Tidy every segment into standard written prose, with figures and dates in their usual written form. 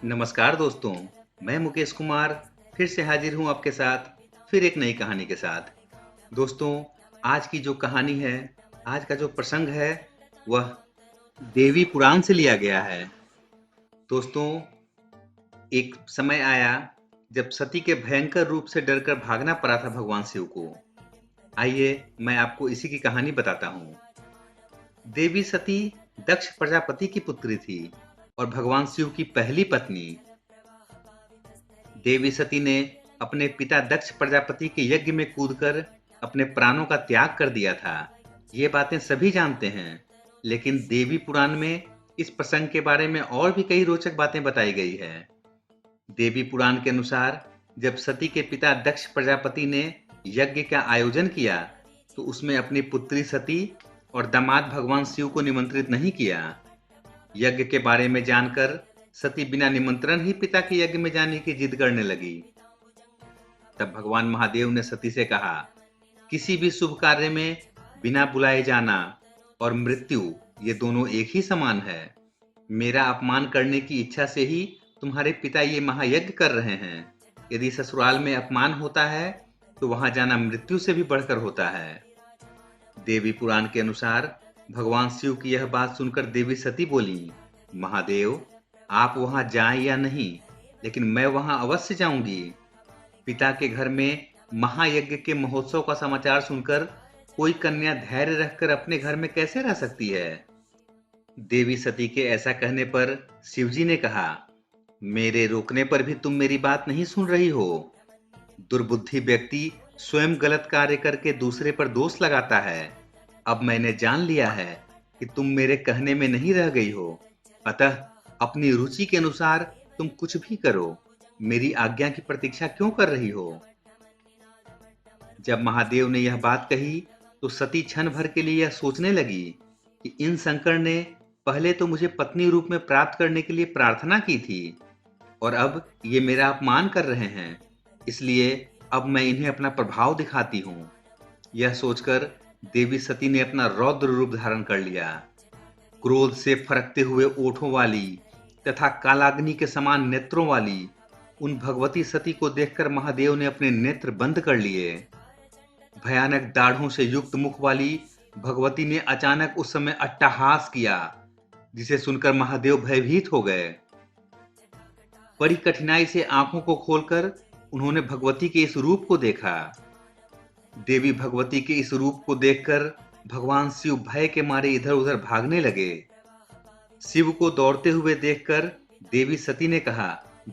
नमस्कार दोस्तों, मैं मुकेश कुमार फिर से हाजिर हूँ आपके साथ फिर एक नई कहानी के साथ। दोस्तों, आज की जो कहानी है, आज का जो प्रसंग है, वह देवी पुराण से लिया गया है। दोस्तों, एक समय आया जब सती के भयंकर रूप से डरकर भागना पड़ा था भगवान शिव को। आइए, मैं आपको इसी की कहानी बताता हूँ। देवी सती दक्ष प्रजापति की पुत्री थी और भगवान शिव की पहली पत्नी। देवी सती ने अपने पिता दक्ष प्रजापति के यज्ञ में कूदकर अपने प्राणों का त्याग कर दिया था। ये बातें सभी जानते हैं, लेकिन देवी पुराण में इस प्रसंग के बारे में और भी कई रोचक बातें बताई गई है। देवी पुराण के अनुसार जब सती के पिता दक्ष प्रजापति ने यज्ञ का आयोजन किया, तो उसमें अपनी पुत्री सती और दामाद भगवान शिव को निमंत्रित नहीं किया। यज्ञ के बारे में जानकर सती बिना निमंत्रण ही पिता के यज्ञ में जाने की जिद करने लगी। तब भगवान महादेव ने सती से कहा, किसी भी शुभ कार्य में बिना बुलाए जाना और मृत्यु, ये दोनों एक ही समान है। मेरा अपमान करने की इच्छा से ही तुम्हारे पिता ये महायज्ञ कर रहे हैं। यदि ससुराल में अपमान होता है तो वहां जाना मृत्यु से भी बढ़कर होता है। देवी पुराण के अनुसार भगवान शिव की यह बात सुनकर देवी सती बोली, महादेव, आप वहां जाएं या नहीं, लेकिन मैं वहां अवश्य जाऊंगी। पिता के घर में महायज्ञ के महोत्सव का समाचार सुनकर कोई कन्या धैर्य रखकर अपने घर में कैसे रह सकती है? देवी सती के ऐसा कहने पर शिवजी ने कहा, मेरे रोकने पर भी तुम मेरी बात नहीं सुन रही हो। दुर्बुद्धि व्यक्ति स्वयं गलत कार्य करके दूसरे पर दोष लगाता है। अब मैंने जान लिया है कि तुम मेरे कहने में नहीं रह गई हो, अतः अपनी रुचि के अनुसार तुम कुछ भी करो। मेरी आज्ञा की प्रतीक्षा क्यों कर रही हो? जब महादेव ने यह बात कही तो सती क्षण भर के लिए यह सोचने लगी कि इन शंकर ने पहले तो मुझे पत्नी रूप में प्राप्त करने के लिए प्रार्थना की थी और अब ये मेरा अपमान कर रहे हैं, इसलिए अब मैं इन्हें अपना प्रभाव दिखाती हूँ। यह सोचकर देवी सती ने अपना रौद्र रूप धारण कर लिया। क्रोध से फरकते हुए ओठों वाली तथा कालाग्नि के समान नेत्रों वाली उन भगवती सती को देखकर महादेव ने अपने नेत्र बंद कर लिए। भयानक दाढ़ों से युक्त मुख वाली भगवती ने अचानक उस समय अट्टहास किया, जिसे सुनकर महादेव भयभीत हो गए। बड़ी कठिनाई से आंखों को खोलकर उन्होंने भगवती के इस रूप को देखा। देवी भगवती के इस रूप को देखकर भगवान शिव भय के मारे इधर उधर भागने लगे। शिव को दौड़ते हुए देखकर देवी सती ने कहा,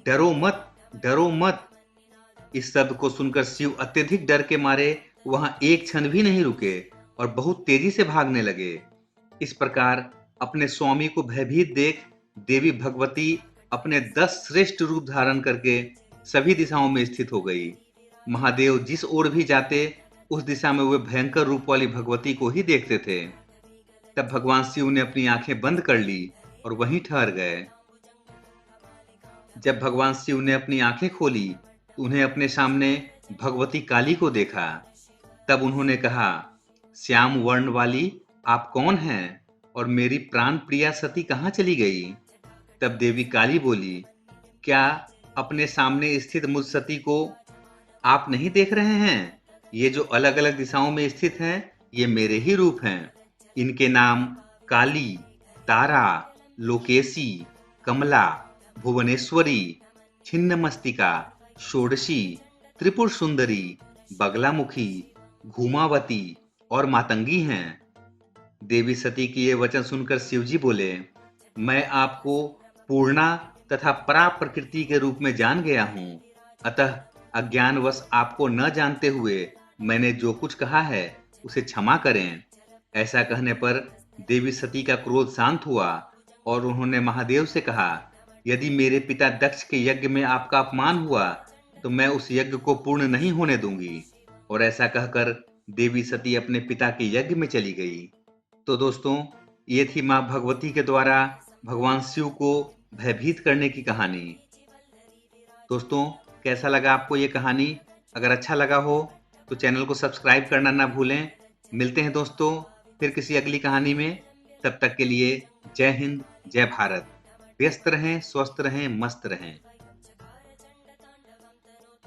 डरो मत, डरो मत। इस शब्द को सुनकर शिव अत्यधिक डर के मारे वहां एक क्षण भी नहीं रुके और बहुत तेजी से भागने लगे। इस प्रकार अपने स्वामी को भयभीत देख देवी भगवती अपने 10 श्रेष्ठ रूप धारण करके सभी दिशाओं में स्थित हो गई। महादेव जिस ओर भी जाते उस दिशा में वे भयंकर रूप वाली भगवती को ही देखते थे। तब भगवान शिव ने अपनी आंखें बंद कर ली और वहीं ठहर गए। जब भगवान शिव ने अपनी आंखें खोली तो उन्हें अपने सामने भगवती काली को देखा। तब उन्होंने कहा, श्याम वर्ण वाली, आप कौन हैं और मेरी प्राण प्रिया सती कहाँ चली गई? तब देवी काली बोली, क्या अपने सामने स्थित मुझ सती को आप नहीं देख रहे हैं? ये जो अलग अलग दिशाओं में स्थित हैं, ये मेरे ही रूप हैं। इनके नाम काली, तारा, लोकेशी, कमला, भुवनेश्वरी, छिन्नमस्तिका, षोडशी, त्रिपुर सुंदरी, बगलामुखी, घूमावती और मातंगी हैं। देवी सती की ये वचन सुनकर शिवजी बोले, मैं आपको पूर्णा तथा परा प्रकृति के रूप में जान गया हूँ, अतः अज्ञानवश आपको न जानते हुए मैंने जो कुछ कहा है उसे क्षमा करें। ऐसा कहने पर देवी सती का क्रोध शांत हुआ और उन्होंने महादेव से कहा, यदि मेरे पिता दक्ष के यज्ञ में आपका अपमान हुआ तो मैं उस यज्ञ को पूर्ण नहीं होने दूंगी। और ऐसा कहकर देवी सती अपने पिता के यज्ञ में चली गई। तो दोस्तों, ये थी मां भगवती के द्वारा भगवान शिव को भयभीत करने की कहानी। दोस्तों, कैसा लगा आपको ये कहानी? अगर अच्छा लगा हो तो चैनल को सब्सक्राइब करना ना भूलें। मिलते हैं दोस्तों फिर किसी अगली कहानी में। तब तक के लिए जय हिंद, जय भारत। व्यस्त रहें, स्वस्थ रहें, मस्त रहें।